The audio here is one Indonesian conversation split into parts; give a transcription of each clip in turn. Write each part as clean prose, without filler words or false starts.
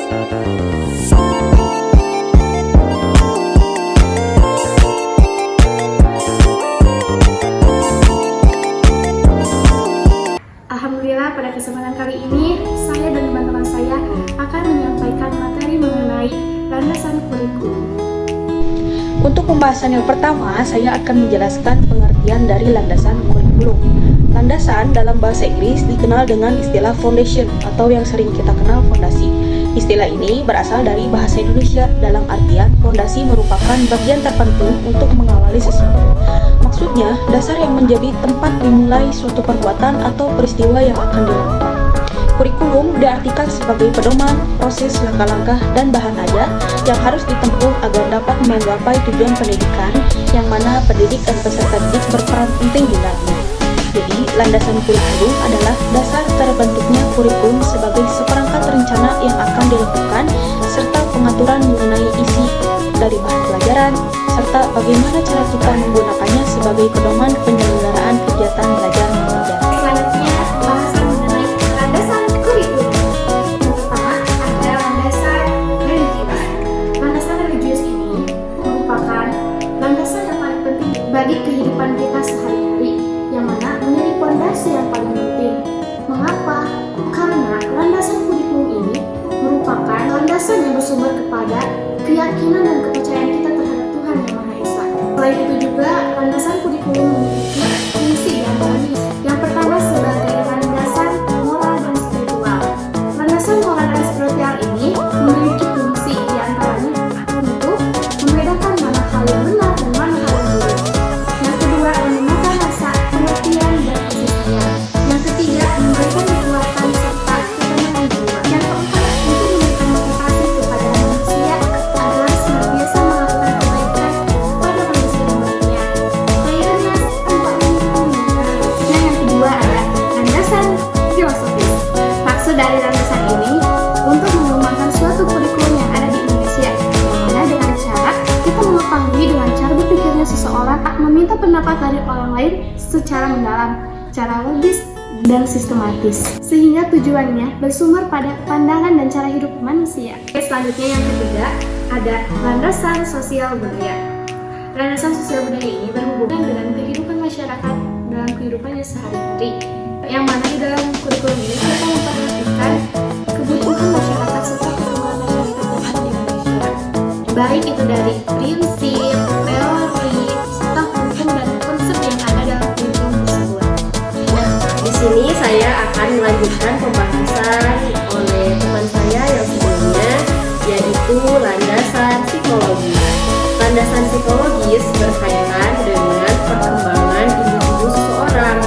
Alhamdulillah, pada kesempatan kali ini saya dan teman-teman saya akan menyampaikan materi mengenai landasan kurikulum. Untuk pembahasan yang pertama, saya akan menjelaskan pengertian dari landasan kurikulum. Landasan dalam bahasa Inggris dikenal dengan istilah foundation atau yang sering kita kenal fondasi. Istilah ini berasal dari bahasa Indonesia dalam artian fondasi merupakan bagian terpenting untuk mengawali sesuatu. Maksudnya, dasar yang menjadi tempat dimulai suatu perbuatan atau peristiwa yang akan dilakukan. Kurikulum diartikan sebagai pedoman, proses, langkah-langkah, dan bahan ajar yang harus ditempuh agar dapat menggapai tujuan pendidikan yang mana pendidik dan peserta didik berperan penting di dalamnya. Jadi, landasan kurikulum adalah dasar terbentuknya kurikulum sebagai seperangkat rencana yang akan dilakukan serta pengaturan mengenai isi dari bahan pelajaran serta bagaimana cara kita menggunakannya sebagai pedoman penyelenggaraan kegiatan belajar mengajar. Selanjutnya, bahasan mengenai landasan kurikulum. Yang pertama ada landasan religius. Landasan religius ini merupakan landasan yang paling penting bagi kehidupan kita sehari-hari, yang mana menjadi pondasi yang paling penting. Mengapa? Karena landasan kurikulum ini merupakan landasan yang bersumber kepada keyakinan dan kepercayaan kita terhadap Tuhan Yang Maha Esa. Selain itu juga, landasan kurikulum memiliki fungsi yang banyak. Yang pertama sebagai landasan moral dan spiritual. Landasan moral dan spiritual ini memiliki fungsi diantaranya untuk membedakan mana hal yang benar dan mana hal yang buruk. Yang kedua, menemukan rasa pengertian dan kasih sayang. Yang ketiga, memberikan kekuatan serta ketenangan jiwa. Yang keempat, untuk memberikan motivasi kepada manusia agar senantiasa melakukan kebaikan pada manusia lainnya. Akhirnya, tanpa menyinggung. Yang kedua ada landasan filosofis. Maksud dari landasan ini untuk mengembangkan suatu kurikulum yang ada di Indonesia, yang mana dengan cara kita mengetahui dengan cara berpikirnya seseorang meminta pendapat dari orang lain secara mendalam, secara logis dan sistematis, sehingga tujuannya bersumber pada pandangan dan cara hidup manusia. Selanjutnya yang ketiga ada landasan sosial budaya. Landasan sosial budaya ini berhubungan dengan kehidupan masyarakat dalam kehidupannya sehari-hari, yang mana di dalam kurikulum ini kita memperhatikan kebutuhan masyarakat serta perkembangan masyarakat yang ada di Indonesia, baik itu dari prinsip, teori, serta hukum dan konsep yang ada dalam kurikulum tersebut. Nah, di sini saya akan melanjutkan pembahasan oleh teman saya yang sebelumnya, yaitu landasan psikologi. Landasan psikologis berkaitan dengan perkembangan individu seseorang.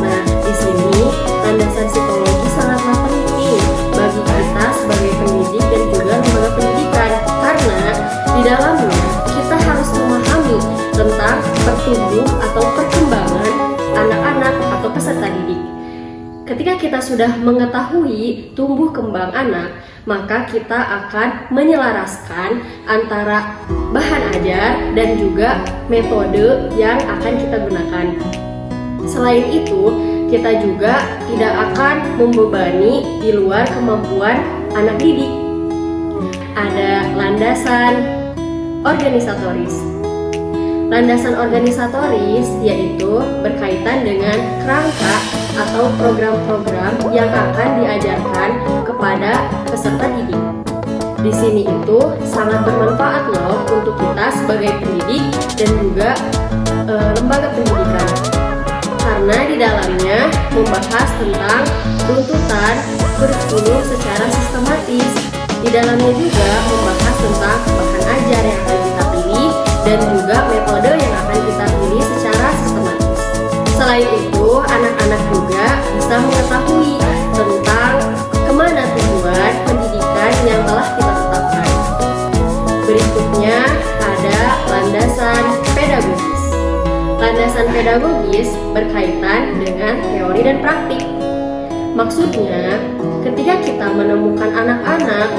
Nah, di sini landasan psikologi sangatlah penting bagi kita sebagai pendidik dan juga lembaga pendidikan, karena di dalamnya kita harus memahami tentang pertumbuh atau perkembangan anak-anak atau peserta didik. Ketika kita sudah mengetahui tumbuh kembang anak, maka kita akan menyelaraskan antara bahan ajar dan juga metode yang akan kita gunakan. Selain itu, kita juga tidak akan membebani di luar kemampuan anak didik. Ada landasan organisatoris. Landasan organisatoris yaitu berkaitan dengan kerangka atau program-program yang akan diajarkan kepada peserta didik. Di sini itu sangat bermanfaat loh untuk kita sebagai pendidik dan juga lembaga pendidikan, karena di dalamnya membahas tentang runtutan kurikulum secara sistematis. Di dalamnya juga membahas tentang bahan ajar yang akan kita pilih dan juga metode yang akan kita pilih secara sistematis. Selain itu, anak-anak juga bisa mengetahui tentang kemana tujuan pendidikan yang telah kita tetapkan. Berikutnya ada landasan pedagogis. Landasan pedagogis berkaitan dengan teori dan praktik. Maksudnya, ketika kita menemukan anak-anak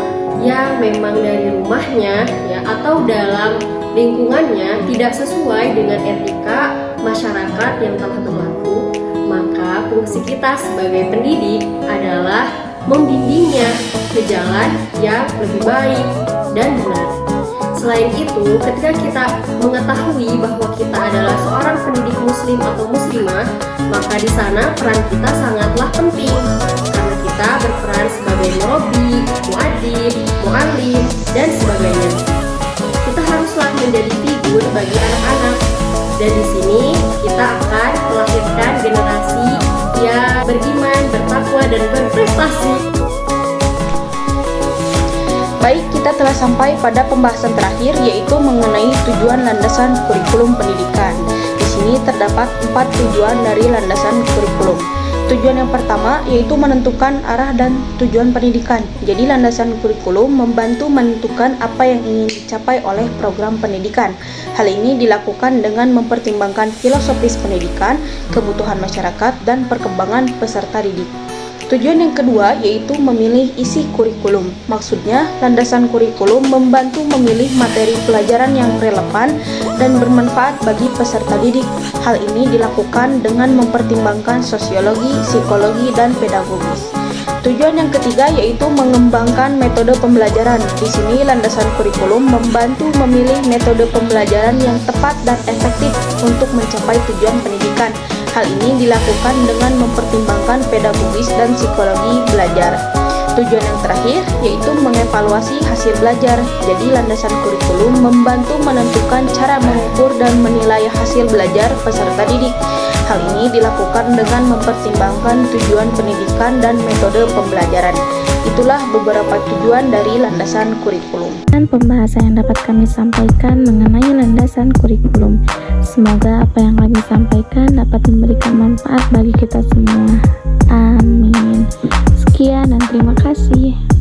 yang memang dari rumahnya ya atau dalam lingkungannya tidak sesuai dengan etika masyarakat yang telah berlaku, maka fungsi kita sebagai pendidik adalah membimbingnya ke jalan yang lebih baik dan benar. Selain itu, ketika kita mengetahui bahwa kita adalah seorang pendidik muslim atau muslimah, maka di sana peran kita sangatlah penting karena kita berperan sebagai murabi, muadzin, muallim, dan sebagainya. Kita haruslah menjadi figur bagi anak-anak. Dan di sini kita akan melahirkan generasi yang beriman, bertakwa, dan berprestasi. Baik, kita telah sampai pada pembahasan terakhir, yaitu mengenai tujuan landasan kurikulum pendidikan. Di sini terdapat 4 tujuan dari landasan kurikulum. Tujuan yang pertama yaitu menentukan arah dan tujuan pendidikan. Jadi landasan kurikulum membantu menentukan apa yang ingin dicapai oleh program pendidikan. Hal ini dilakukan dengan mempertimbangkan filosofis pendidikan, kebutuhan masyarakat, dan perkembangan peserta didik. Tujuan yang kedua yaitu memilih isi kurikulum. Maksudnya, landasan kurikulum membantu memilih materi pelajaran yang relevan dan bermanfaat bagi peserta didik. Hal ini dilakukan dengan mempertimbangkan sosiologi, psikologi, dan pedagogis. Tujuan yang ketiga yaitu mengembangkan metode pembelajaran. Di sini landasan kurikulum membantu memilih metode pembelajaran yang tepat dan efektif untuk mencapai tujuan pendidikan. Hal ini dilakukan dengan mempertimbangkan pedagogis dan psikologi belajar. Tujuan yang terakhir yaitu mengevaluasi hasil belajar. Jadi landasan kurikulum membantu menentukan cara mengukur dan menilai hasil belajar peserta didik. Hal ini dilakukan dengan mempertimbangkan tujuan pendidikan dan metode pembelajaran. Itulah beberapa tujuan dari landasan kurikulum. Dan pembahasan yang dapat kami sampaikan mengenai landasan kurikulum. Semoga apa yang kami sampaikan dapat memberikan manfaat bagi kita semua. Amin. Sekian dan terima kasih.